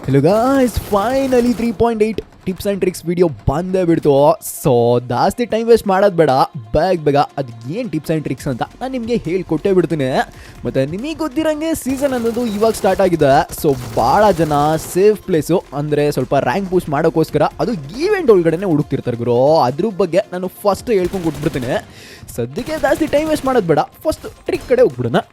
Hello guys, finally 3.8 tips and tricks video ಬಂದೇ ಬಿಡ್ತು. So ಜಾಸ್ತಿ ಟೈಮ್ ವೇಸ್ಟ್ ಮಾಡೋದು ಬೇಡ, ಬೇಗ ಅದು ಏನು ಟಿಪ್ಸ್ ಆ್ಯಂಡ್ ಟ್ರಿಕ್ಸ್ ಅಂತ ನಾನು ನಿಮಗೆ ಹೇಳಿಕೊಟ್ಟೇ ಬಿಡ್ತೀನಿ. ಮತ್ತು ನಿಮಗೆ ಗೊತ್ತಿರೋಂಗೆ ಸೀಸನ್ ಅನ್ನೋದು ಇವಾಗ ಸ್ಟಾರ್ಟ್ ಆಗಿದೆ. ಸೊ ಭಾಳ ಜನ ಸೇಫ್ ಪ್ಲೇಸು ಅಂದರೆ ಸ್ವಲ್ಪ ರ್ಯಾಂಕ್ ಪುಷ್ ಮಾಡೋಕ್ಕೋಸ್ಕರ ಅದು ಈವೆಂಟ್ ಒಳಗಡೆ ಹುಡುಕ್ತಿರ್ತಾರೆ ಗುರು. ಅದ್ರ ಬಗ್ಗೆ ನಾನು ಫಸ್ಟ್ ಹೇಳ್ಕೊಂಡು ಕೊಟ್ಬಿಡ್ತೀನಿ. ಸದ್ಯಕ್ಕೆ ಜಾಸ್ತಿ ಟೈಮ್ ವೇಸ್ಟ್ ಮಾಡೋದು ಬೇಡ, ಫಸ್ಟ್ ಟ್ರಿಕ್ ಕಡೆ ಹೋಗ್ಬಿಡೋಣ.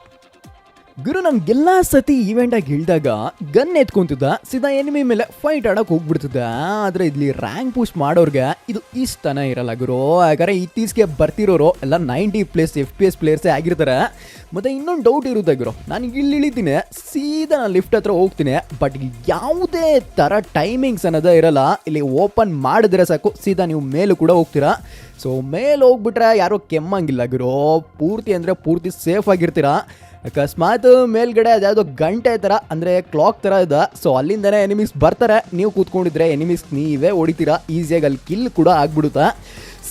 ಗುರು ನಮ್ಗೆಲ್ಲ ಸತಿ ಈವೆಂಟಾಗಿ ಇಳಿದಾಗ ಗನ್ ಎತ್ಕೊಂತಿದ್ದ ಸೀದಾ ಎನಿಮಿ ಮೇಲೆ ಫೈಟ್ ಆಡೋಕೆ ಹೋಗ್ಬಿಡ್ತಿದ್ದ. ಆದರೆ ಇಲ್ಲಿ ರ್ಯಾಂಕ್ ಪುಷ್ ಮಾಡೋರ್ಗೆ ಇದು ಇಷ್ಟನ ಇರಲ್ಲ ಗುರು. ಯಾಕಂದರೆ ಇತ್ತೀಚೆಗೆ ಬರ್ತಿರೋರು ಎಲ್ಲ 90+ FPS ಪ್ಲೇಯರ್ಸೇ ಆಗಿರ್ತಾರೆ. ಮತ್ತು ಇನ್ನೊಂದು ಡೌಟ್ ಇರುತ್ತೆ ಗುರು, ನಾನು ಇಲ್ಲಿ ಇಳಿತೀನಿ ಸೀದಾ ನಾನು ಲಿಫ್ಟ್ ಹತ್ರ ಹೋಗ್ತೀನಿ, ಬಟ್ ಯಾವುದೇ ಥರ ಟೈಮಿಂಗ್ಸ್ ಅನ್ನೋದೇ ಇರಲ್ಲ. ಇಲ್ಲಿ ಓಪನ್ ಮಾಡಿದ್ರೆ ಸಾಕು ಸೀದಾ ನೀವು ಮೇಲೂ ಕೂಡ ಹೋಗ್ತೀರಾ. ಸೊ ಮೇಲೆ ಹೋಗ್ಬಿಟ್ರೆ ಯಾರೋ ಕೆಮ್ಮಂಗಿಲ್ಲ ಗುರು, ಪೂರ್ತಿ ಅಂದರೆ ಪೂರ್ತಿ ಸೇಫ್ ಆಗಿರ್ತೀರಾ. ಅಕಸ್ಮಾತ್ ಮೇಲ್ಗಡೆ ಅದ್ಯಾವುದೋ ಗಂಟೆ ಥರ ಅಂದರೆ ಕ್ಲಾಕ್ ಥರ ಇದೆ. ಸೊ ಅಲ್ಲಿಂದನೇ ಎನಿಮೀಸ್ ಬರ್ತಾರೆ, ನೀವು ಕೂತ್ಕೊಂಡಿದ್ರೆ ಎನಿಮೀಸ್ ನೀವೇ ಹೊಡಿತೀರಾ, ಈಸಿಯಾಗಿ ಅಲ್ಲಿ ಕಿಲ್ ಕೂಡ ಆಗ್ಬಿಡುತ್ತೆ.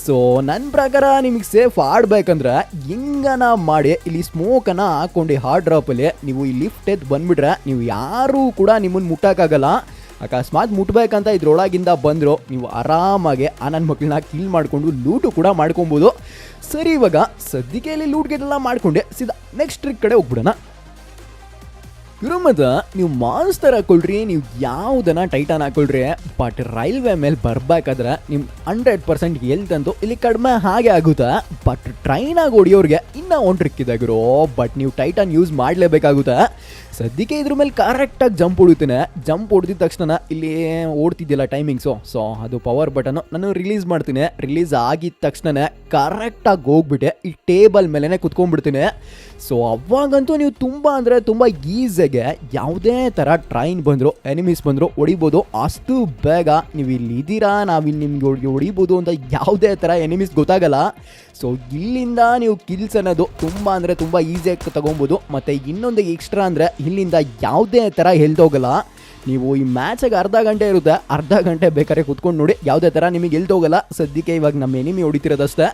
ಸೊ ನನ್ನ ಪ್ರಕಾರ ನಿಮಗೆ ಸೇಫ್ ಆಡಬೇಕಂದ್ರೆ ಹೆಂಗನ ಮಾಡಿ ಇಲ್ಲಿ ಸ್ಮೋಕನ್ನು ಹಾಕ್ಕೊಂಡು ಹಾರ್ಡ್ ಡ್ರಾಪಲ್ಲಿ ನೀವು ಈ ಲಿಫ್ಟ್ ಎದ್ದು ಬಂದುಬಿಟ್ರೆ ನೀವು ಯಾರೂ ಕೂಡ ನಿಮ್ಮನ್ನು ಮುಟ್ಟೋಕ್ಕಾಗಲ್ಲ. ಅಕಸ್ಮಾತ್ ಮುಟ್ಬೇಕಂತ ಇದ್ರೊಳಗಿಂದ ಬಂದರು ನೀವು ಆರಾಮಾಗಿ ಆ ನನ್ನ ಮಕ್ಕಳನ್ನ ಕಿಲ್ ಮಾಡಿಕೊಂಡು ಲೂಟು ಕೂಡ ಮಾಡ್ಕೊಬೋದು. ಸರಿ, ಇವಾಗ ಸದ್ಯಕ್ಕೆ ಇಲ್ಲಿ ಲೂಟ್ ಗೆಲ್ಲ ಮಾಡಿಕೊಂಡೆ ಸೀದಾ ನೆಕ್ಸ್ಟ್ ಟ್ರಿಕ್ ಕಡೆ ಹೋಗ್ಬಿಡೋಣ. ಮತ್ತು ನೀವು ಮಾನ್ಸ್ಟರ್ ಹಾಕೊಳ್ರಿ, ನೀವು ಯಾವುದನ್ನ ಟೈಟಾನ್ ಹಾಕೊಳ್ರಿ, ಬಟ್ ರೈಲ್ವೆ ಮೇಲೆ ಬರಬೇಕಾದ್ರೆ ನಿಮ್ಮ 100% ಹೆಲ್ತ್ ಅಂತೂ ಇಲ್ಲಿ ಕಡಿಮೆ ಹಾಗೆ ಆಗುತ್ತೆ. ಬಟ್ ಟ್ರೈನಾಗಿ ಹೊಡಿಯೋರಿಗೆ ಇನ್ನೂ ಒಂದು ಟ್ರಿಕ್ ಇದೆ ಗುರು, ಬಟ್ ನೀವು ಟೈಟಾನ್ ಯೂಸ್ ಮಾಡಲೇಬೇಕಾಗುತ್ತೆ. ಸದ್ಯಕ್ಕೆ ಇದ್ರ ಮೇಲೆ ಕರೆಕ್ಟಾಗಿ ಜಂಪ್ ಹೊಡಿತೀನಿ. ಜಂಪ್ ಹೊಡೆದಿದ ತಕ್ಷಣ ಇಲ್ಲಿ ಓಡ್ತಿದ್ದಿಲ್ಲ ಟೈಮಿಂಗ್ಸು, ಸೊ ಅದು ಪವರ್ ಬಟನ್ನು ನಾನು ರಿಲೀಸ್ ಮಾಡ್ತೀನಿ. ರಿಲೀಸ್ ಆಗಿದ ತಕ್ಷಣ ಕರೆಕ್ಟಾಗಿ ಹೋಗ್ಬಿಟ್ಟೆ ಈ ಟೇಬಲ್ ಮೇಲೇ ಕುತ್ಕೊಂಡ್ಬಿಡ್ತೀನಿ. ಸೊ ಅವಾಗಂತೂ ನೀವು ತುಂಬ ಅಂದರೆ ತುಂಬ ಈಸಿಯಾಗೆ ಯಾವುದೇ ಥರ ಟ್ರೈನ್ ಬಂದರು ಎನಿಮೀಸ್ ಬಂದರು ಹೊಡಿಬೋದು. ಅಷ್ಟು ಬೇಗ ನೀವು ಇಲ್ಲಿ ಇದ್ದೀರಾ, ನಾವಿಲ್ಲಿ ನಿಮ್ಗೆ ಹೊಡಿಬೋದು ಅಂತ ಯಾವುದೇ ಥರ ಎನಿಮೀಸ್ ಗೊತ್ತಾಗಲ್ಲ. ಸೊ ಇಲ್ಲಿಂದ ನೀವು ಕಿಲ್ಸ್ ಅನ್ನೋದು ತುಂಬ ಅಂದರೆ ತುಂಬ ಈಸಿಯಾಗಿ ತೊಗೊಬೋದು. ಮತ್ತು ಇನ್ನೊಂದು ಎಕ್ಸ್ಟ್ರಾ ಅಂದರೆ ಇಲ್ಲಿಂದ ಯಾವುದೇ ಥರ ಹೋಗಲ್ಲ. ನೀವು ಈ ಮ್ಯಾಚಾಗಿ ಅರ್ಧ ಗಂಟೆ ಇರುತ್ತೆ, ಅರ್ಧ ಗಂಟೆ ಬೇಕಾದ್ರೆ ಕುತ್ಕೊಂಡು ನೋಡಿ, ಯಾವುದೇ ಥರ ನಿಮಗೆ ಹೋಗಲ್ಲ. ಸದ್ಯಕ್ಕೆ ಇವಾಗ ನಮ್ಮ ಎನಿಮಿ ಹೊಡಿತಿರೋದಷ್ಟೇ.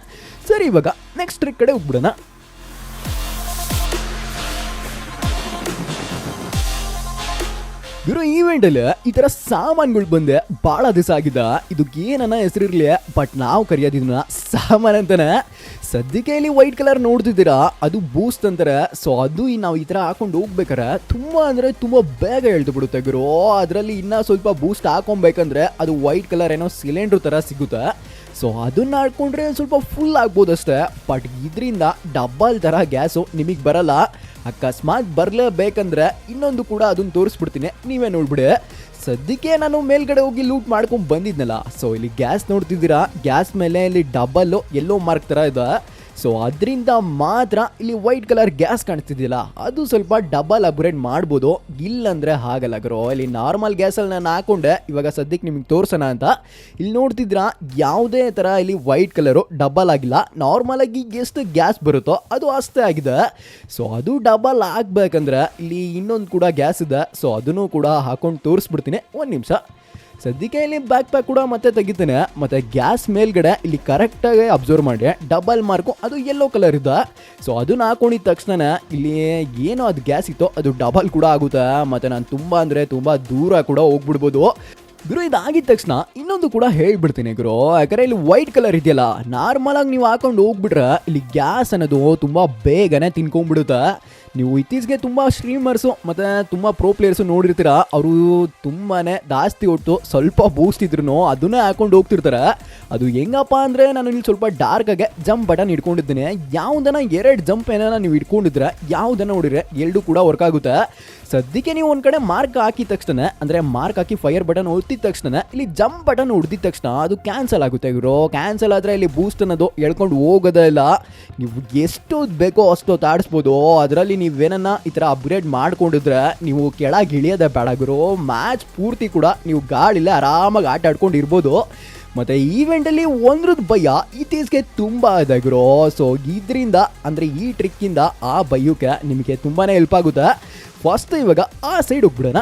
ಸರಿ, ಇವಾಗ ನೆಕ್ಸ್ಟ್ ಟ್ರಿಕ್ ಕಡೆ ಹೋಗ್ಬಿಡೋಣ. ಗುರು ಈವೆಂಟಲ್ಲಿ ಈ ಥರ ಸಾಮಾನುಗಳು ಬಂದೆ ಭಾಳ ದಿವಸ ಆಗಿದ್ದ. ಇದು ಏನನ್ನ ಹೆಸರಿರಲಿ, ಬಟ್ ನಾವು ಕರೆಯೋದಿನ್ನ ಸಾಮಾನು ಅಂತಾನೆ. ಸದ್ಯಕ್ಕೆ ಇಲ್ಲಿ ವೈಟ್ ಕಲರ್ ನೋಡ್ತಿದ್ದೀರಾ, ಅದು ಬೂಸ್ಟ್ ಅಂತಾರೆ. ಸೊ ಅದು ನಾವು ಈ ಥರ ಹಾಕೊಂಡು ಹೋಗ್ಬೇಕಾರೆ ತುಂಬ ಅಂದರೆ ತುಂಬ ಬೇಗ ಎಳ್ದು ಬಿಡುತ್ತೆ ಗುರು. ಅದರಲ್ಲಿ ಇನ್ನೂ ಸ್ವಲ್ಪ ಬೂಸ್ಟ್ ಹಾಕೊಬೇಕಂದ್ರೆ ಅದು ವೈಟ್ ಕಲರ್ ಏನೋ ಸಿಲಿಂಡ್ರ್ ಥರ ಸಿಗುತ್ತೆ. ಸೊ ಅದನ್ನ ಹಾಕೊಂಡ್ರೆ ಸ್ವಲ್ಪ ಫುಲ್ ಆಗ್ಬೋದು ಅಷ್ಟೇ, ಬಟ್ ಇದರಿಂದ ಡಬ್ಬಲ್ ಥರ ಗ್ಯಾಸು ನಿಮಗೆ ಬರಲ್ಲ. ಅಕಸ್ಮಾತ್ ಬರಲೇಬೇಕಂದ್ರೆ ಇನ್ನೊಂದು ಕೂಡ ಅದನ್ನು ತೋರಿಸ್ಬಿಡ್ತೀನಿ, ನೀವೇ ನೋಡ್ಬಿಡಿ. ಸದ್ಯಕ್ಕೆ ನಾನು ಮೇಲ್ಗಡೆ ಹೋಗಿ ಲೂಟ್ ಮಾಡ್ಕೊಂಡು ಬಂದಿದ್ನಲ್ಲ, ಸೊ ಇಲ್ಲಿ ಗ್ಯಾಸ್ ನೋಡ್ತಿದ್ದೀರಾ, ಗ್ಯಾಸ್ ಮೇಲೆ ಇಲ್ಲಿ ಡಬಲ್ಲು ಎಲ್ಲೋ ಮಾರ್ಕ್ ಥರ ಇದೆ. ಸೊ ಅದರಿಂದ ಮಾತ್ರ ಇಲ್ಲಿ ವೈಟ್ ಕಲರ್ ಗ್ಯಾಸ್ ಕಾಣಿಸ್ತಿದ್ದಿಲ್ಲ, ಅದು ಸ್ವಲ್ಪ ಡಬಲ್ ಅಪ್ಗ್ರೇಡ್ ಮಾಡ್ಬೋದು. ಇಲ್ಲಂದರೆ ಹಾಗಲ್ಲ ಗುರು. ಇಲ್ಲಿ ನಾರ್ಮಲ್ ಗ್ಯಾಸಲ್ಲಿ ನಾನು ಹಾಕೊಂಡೆ, ಇವಾಗ ಸದ್ಯಕ್ಕೆ ನಿಮಗೆ ತೋರಿಸೋಣ ಅಂತ. ಇಲ್ಲಿ ನೋಡ್ತಿದ್ರಾ ಯಾವುದೇ ಥರ ಇಲ್ಲಿ ವೈಟ್ ಕಲರು ಡಬಲ್ ಆಗಿಲ್ಲ. ನಾರ್ಮಲಾಗಿ ಎಷ್ಟು ಗ್ಯಾಸ್ ಬರುತ್ತೋ ಅದು ಅಷ್ಟೇ ಆಗಿದೆ. ಸೊ ಅದು ಡಬಲ್ ಆಗಬೇಕಂದ್ರೆ ಇಲ್ಲಿ ಇನ್ನೊಂದು ಕೂಡ ಗ್ಯಾಸ್ ಇದೆ. ಸೊ ಅದನ್ನು ಕೂಡ ಹಾಕೊಂಡು ತೋರಿಸ್ಬಿಡ್ತೀನಿ, ಒಂದು ನಿಮಿಷ. ಸದ್ಯಕ್ಕೆ ಇಲ್ಲಿ ಬ್ಯಾಕ್ ಪ್ಯಾಕ್ ಕೂಡ ಮತ್ತೆ ತೆಗಿತೇನೆ. ಮತ್ತು ಗ್ಯಾಸ್ ಮೇಲ್ಗಡೆ ಇಲ್ಲಿ ಕರೆಕ್ಟಾಗಿ ಅಬ್ಸರ್ವ್ ಮಾಡಿ ಡಬಲ್ ಮಾರ್ಕು ಅದು ಯೆಲ್ಲೋ ಕಲರ್ ಇದೆ. ಸೊ ಅದನ್ನ ಹಾಕೊಂಡಿದ ತಕ್ಷಣ ಇಲ್ಲಿ ಏನೋ ಅದು ಗ್ಯಾಸ್ ಇತ್ತು ಅದು ಡಬಲ್ ಕೂಡ ಆಗುತ್ತೆ. ಮತ್ತು ನಾನು ತುಂಬ ಅಂದರೆ ತುಂಬ ದೂರ ಕೂಡ ಹೋಗ್ಬಿಡ್ಬೋದು ಗುರು. ಇದಾಗಿದ ತಕ್ಷಣ ಇನ್ನೊಂದು ಕೂಡ ಹೇಳ್ಬಿಡ್ತೀನಿ ಗುರು, ಯಾಕಂದರೆ ಇಲ್ಲಿ ವೈಟ್ ಕಲರ್ ಇದೆಯಲ್ಲ, ನಾರ್ಮಲಾಗಿ ನೀವು ಹಾಕೊಂಡು ಹೋಗ್ಬಿಟ್ರೆ ಇಲ್ಲಿ ಗ್ಯಾಸ್ ಅನ್ನೋದು ತುಂಬ ಬೇಗನೆ ತಿನ್ಕೊಂಡ್ಬಿಡುತ್ತೆ. ನೀವು ಇತ್ತೀಚೆಗೆ ತುಂಬ ಸ್ಟ್ರೀಮರ್ಸು ಮತ್ತು ತುಂಬ ಪ್ರೋ ಪ್ಲೇಯರ್ಸು ನೋಡಿರ್ತೀರ, ಅವರು ತುಂಬಾ ಜಾಸ್ತಿ ಹೊಟ್ಟು ಸ್ವಲ್ಪ ಬೂಸ್ಟ್ ಇದ್ರು ಅದನ್ನೇ ಹಾಕೊಂಡು ಹೋಗ್ತಿರ್ತಾರೆ. ಅದು ಹೆಂಗಪ್ಪ ಅಂದರೆ ನಾನು ಇಲ್ಲಿ ಸ್ವಲ್ಪ ಡಾರ್ಕಾಗೆ ಜಂಪ್ ಬಟನ್ ಇಟ್ಕೊಂಡಿದ್ದೀನಿ. ಯಾವುದನ್ನ 2 ಜಂಪ್ ಏನಾರ ನೀವು ಇಟ್ಕೊಂಡಿದ್ರೆ ಯಾವುದನ್ನ ನೋಡಿದ್ರೆ 2 ಕೂಡ ವರ್ಕ್ ಆಗುತ್ತೆ. ಸದ್ಯಕ್ಕೆ ನೀವು ಒಂದು ಕಡೆ ಮಾರ್ಕ್ ಹಾಕಿದ ತಕ್ಷಣ ಅಂದರೆ ಮಾರ್ಕ್ ಹಾಕಿ ಫೈರ್ ಬಟನ್ ಹೊತ್ತಿದ ತಕ್ಷಣ ಇಲ್ಲಿ ಜಂಪ್ ಬಟನ್ ಹೊಡೆದಿದ ತಕ್ಷಣ ಅದು ಕ್ಯಾನ್ಸಲ್ ಆಗುತ್ತೆ ಗುರು. ಕ್ಯಾನ್ಸಲ್ ಆದರೆ ಇಲ್ಲಿ ಬೂಸ್ಟ್ ಅನ್ನೋದು ಎಳ್ಕೊಂಡು ಹೋಗೋದೇ ಇಲ್ಲ. ನೀವು ಎಷ್ಟೊತ್ತು ಬೇಕೋ ಅಷ್ಟೊತ್ತು ಆಡಿಸ್ಬೋದು. ಅದರಲ್ಲಿ ನೀವೇನನ್ನ ಈ ಥರ ಅಪ್ಗ್ರೇಡ್ ಮಾಡ್ಕೊಂಡಿದ್ರೆ ನೀವು ಕೆಳಗೆ ಇಳಿಯೋದೇ ಬೇಡ ಗುರು. ಮ್ಯಾಚ್ ಪೂರ್ತಿ ಕೂಡ ನೀವು ಗಾಳಿಲೇ ಆರಾಮಾಗಿ ಆಟ ಆಡ್ಕೊಂಡು ಇರ್ಬೋದು. ಮತ್ತು ಈವೆಂಟಲ್ಲಿ ಒಂದ್ರದ್ದು ಭಯ ಇತ್ತೀಚೆಗೆ ತುಂಬ ಇದೆ ಗುರು. ಸೊ ಇದರಿಂದ ಅಂದರೆ ಈ ಟ್ರಿಕ್ಕಿಂದ ಆ ಭಯಕ್ಕೆ ನಿಮಗೆ ತುಂಬಾ ಹೆಲ್ಪ್ ಆಗುತ್ತೆ. ಫಸ್ಟ್ ಇವಾಗ ಆ ಸೈಡ್ ಹೋಗ್ಬಿಡೋಣ.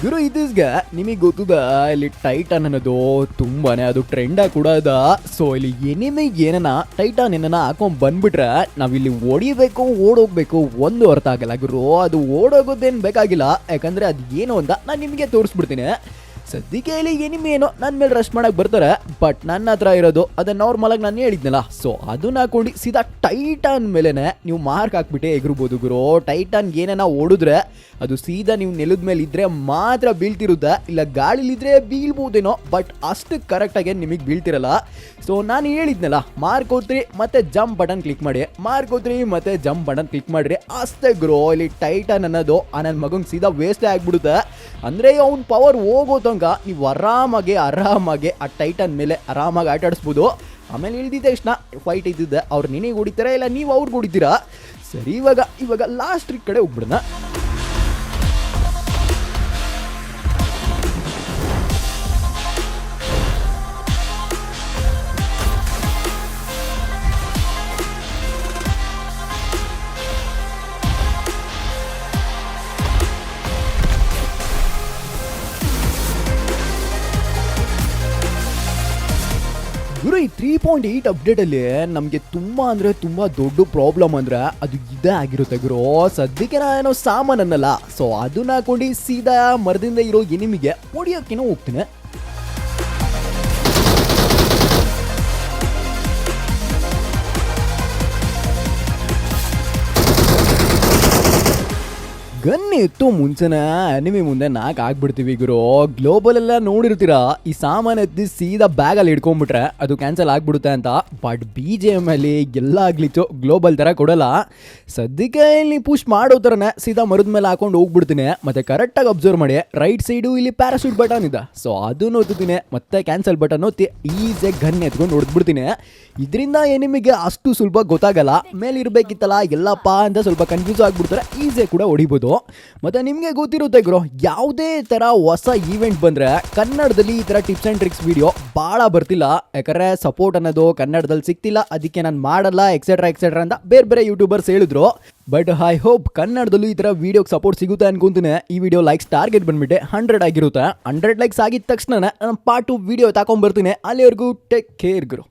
ಗುರು ಇದೀಗ ನಿಮಗೆ ಗೊತ್ತದ ಇಲ್ಲಿ ಟೈಟಾನ್ ಅನ್ನೋದು ತುಂಬಾನೇ ಅದು ಟ್ರೆಂಡ್ ಕೂಡ ಅದ. ಸೊ ಇಲ್ಲಿ ಎನಿಮಿಗೆ ಏನನ ಟೈಟಾನ್ ಏನನ ಹಾಕೊಂಡ್ ಬಂದ್ಬಿಟ್ರೆ ನಾವಿಲ್ಲಿ ಓಡಿಬೇಕು ಓಡೋಗ್ಬೇಕು ಒಂದು ಅರ್ಥ ಆಗಲ್ಲ ಗುರು. ಅದು ಓಡೋಗೋದೇನು ಬೇಕಾಗಿಲ್ಲ, ಯಾಕಂದ್ರೆ ಅದು ಏನು ಅಂತ ನಾನು ನಿಮಗೆ ತೋರಿಸ್ಬಿಡ್ತೀನಿ. ಸದ್ಯಕ್ಕೆ ಇಲ್ಲಿ ಎನಿಮಿ ಏನೋ ನನ್ನ ಮೇಲೆ ರಶ್ ಮಾಡಕ್ ಬರ್ತಾರೆ, ಬಟ್ ನನ್ನ ಹತ್ರ ಇರೋದು ಅದೇ ನಾರ್ಮಲ್ ಆಗಿ ನಾನು ಹೇಳಿದ್ನಲ್ಲ, ಸೊ ಅದನ್ನ ಹಾಕೊಂಡು ಸೀದಾ ಟೈಟಾನ್ ಮೇಲೆನೆ ನೀವು ಮಾರ್ಕ್ ಹಾಕ್ಬಿಟ್ಟೆ ಎಗರ್ಬೋದು ಗುರು. ಟೈಟಾನ್ ಏನೇನ ಓಡಿದ್ರೆ ಅದು ಸೀದಾ ನೀವು ನೆಲದ ಮೇಲೆ ಇದ್ರೆ ಮಾತ್ರ ಬೀಳ್ತಿರುತ್ತೆ, ಇಲ್ಲ ಗಾಳಿಲಿದ್ರೆ ಬೀಳ್ಬೋದೇನೋ, ಬಟ್ ಅಷ್ಟು ಕರೆಕ್ಟಾಗಿ ನಿಮಗೆ ಬೀಳ್ತಿರಲ್ಲ. ಸೊ ನಾನು ಹೇಳಿದ್ನಲ್ಲ, ಮಾರ್ಕ್ ಹೋತ್ರಿ ಮತ್ತೆ ಜಂಪ್ ಬಟನ್ ಕ್ಲಿಕ್ ಮಾಡಿ, ಮಾರ್ಕ್ ಹೋತ್ರಿ ಮತ್ತೆ ಜಂಪ್ ಬಟನ್ ಕ್ಲಿಕ್ ಮಾಡ್ರಿ, ಅಷ್ಟೇ ಗುರು. ಇಲ್ಲಿ ಟೈಟಾನ್ ಅನ್ನೋದು ನನ್ನ ಮಗಂಗೆ ಸೀದಾ ವೇಸ್ಟೇ ಆಗ್ಬಿಡುತ್ತೆ. ಅಂದ್ರೆ ಅವ್ನ ಪವರ್ ಹೋಗೋ ತನಕ ನೀವು ಆರಾಮಾಗಿ ಆ ಟೈಟಾನ್ ಮೇಲೆ ಆರಾಮಾಗಿ ಆಟ ಆಡಿಸ್ಬೋದು. ಆಮೇಲೆ ಇಳ್ದಿದ್ದ ತಕ್ಷಣ ಫೈಟ್ ಇದ್ದಿದ್ದೆ ಅವ್ರು ನಿನಗೆ ಹೊಡಿತೀರಾ ಇಲ್ಲ ನೀವು ಅವ್ರಿಗೆ ಹೊಡಿತೀರಾ. ಸರಿ, ಇವಾಗ ಲಾಸ್ಟ್ ಟ್ರಿಕ್ ಕಡೆ ಹೋಗ್ಬಿಡೋಣ. ಗುರು ಈ 3.8 ಅಪ್ಡೇಟಲ್ಲಿ ನಮಗೆ ತುಂಬ ದೊಡ್ಡ ಪ್ರಾಬ್ಲಮ್ ಅಂದ್ರೆ ಅದು ಇದೇ ಆಗಿರುತ್ತೆ ಗುರು. ಸದ್ಯಕ್ಕೆ ನಾನೇನೋ ಸಾಮಾನನ್ನಲ್ಲ, ಸೊ ಅದನ್ನ ಹಾಕೊಂಡು ಸೀದಾ ಮರದಿಂದ ಇರೋ ಎನಿಮಿಗೆ ಹೊಡಿಯೋಕ್ಕೇನೋ ಹೋಗ್ತೀನಿ. ಗನ್ ಎತ್ತು ಮುಂಚೆನ ಎನಿಮಿ ಮುಂದೆ ನಾಕ್ ಆಗ್ಬಿಡ್ತೀವಿ ಗುರು. ಗ್ಲೋಬಲ್ ಎಲ್ಲ ನೋಡಿರ್ತೀರಾ, ಈ ಸಾಮಾನು ಎತ್ತಿ ಸೀದಾ ಬ್ಯಾಗಲ್ಲಿ ಹಿಡ್ಕೊಂಡ್ಬಿಟ್ರೆ ಅದು ಕ್ಯಾನ್ಸಲ್ ಆಗ್ಬಿಡುತ್ತೆ ಅಂತ. ಬಟ್ BGM ಅಲ್ಲಿ ಎಲ್ಲ ಆಗ್ಲಿತ್ತು ಗ್ಲೋಬಲ್ ತರ ಕೊಡಲ್ಲ. ಸದ್ಯಕ್ಕೆ ಇಲ್ಲಿ ಪುಷ್ ಮಾಡೋ ಥರನೇ ಸೀದಾ ಮರದ ಮೇಲೆ ಹಾಕೊಂಡು ಹೋಗ್ಬಿಡ್ತೀನಿ. ಮತ್ತೆ ಕರೆಕ್ಟಾಗಿ ಅಬ್ಸರ್ವ್ ಮಾಡಿ, ರೈಟ್ ಸೈಡು ಇಲ್ಲಿ ಪ್ಯಾರಾಶೂಟ್ ಬಟನ್ ಇದೆ, ಸೊ ಅದನ್ನು ಒತ್ತೀನಿ, ಮತ್ತೆ ಕ್ಯಾನ್ಸಲ್ ಬಟನ್ ಒತ್ತಿ ಈಸಿಯಾಗಿ ಗನ್ ಎತ್ಕೊಂಡು ಹೊಡೆದ್ಬಿಡ್ತೀನಿ. ಇದರಿಂದ ಎನಿಮಿಗೆ ಅಷ್ಟು ಸುಲಭ ಗೊತ್ತಾಗಲ್ಲ, ಮೇಲೆ ಇರಬೇಕಿತ್ತಲ್ಲ ಎಲ್ಲಪ್ಪ ಅಂತ ಸ್ವಲ್ಪ ಕನ್ಫ್ಯೂಸ್ ಆಗ್ಬಿಡ್ತಾರೆ, ಈಸಿಯಾಗಿ ಕೂಡ ಹೊಡಿಬೋದು. ಮತ್ತೆ ನಿಮಗೆ ಗೊತ್ತಿರುತ್ತೆ ಗುರು, ಯಾವುದೇ ತರ ಹೊಸ ಈವೆಂಟ್ ಬಂದ್ರೆ ಕನ್ನಡದಲ್ಲಿ ಈ ತರ ಟಿಪ್ಸ್ ಅಂಡ್ ಟ್ರಿಕ್ಸ್ ವಿಡಿಯೋ ಬಹಳ ಬರ್ತಿಲ್ಲ, ಯಾಕಂದ್ರೆ ಸಪೋರ್ಟ್ ಅನ್ನೋದು ಕನ್ನಡದಲ್ಲಿ ಸಿಗ್ತಿಲ್ಲ, ಅದಕ್ಕೆ ನಾನು ಮಾಡಲ್ಲ ಎಕ್ಸೆಟ್ರಾ ಅಂತ ಬೇರೆ ಯೂಟ್ಯೂಬರ್ಸ್ ಹೇಳಿದ್ರು. ಬಟ್ ಐ ಹೋಪ್ ಕನ್ನಡದಲ್ಲೂ ಈ ತರ ವಿಡಿಯೋಗೆ ಸಪೋರ್ಟ್ ಸಿಗುತ್ತೆ ಅನ್ಕೊಂತೀನಿ. ಈ ವಿಡಿಯೋ ಲೈಕ್ಸ್ ಟಾರ್ಗೆಟ್ ಬಂದ್ಬಿಟ್ಟೆ 100 ಆಗಿರುತ್ತೆ. 100 ಲೈಕ್ಸ್ ಆಗಿದ ತಕ್ಷಣ ನಾನು ಪಾರ್ಟ್ 2 ವಿಡಿಯೋ ತಗೊಂಡ್ ಬರ್ತೀನಿ. ಅಲ್ಲಿವರೆಗೂ ಟೇಕ್ ಕೇರ್ ಗುರು.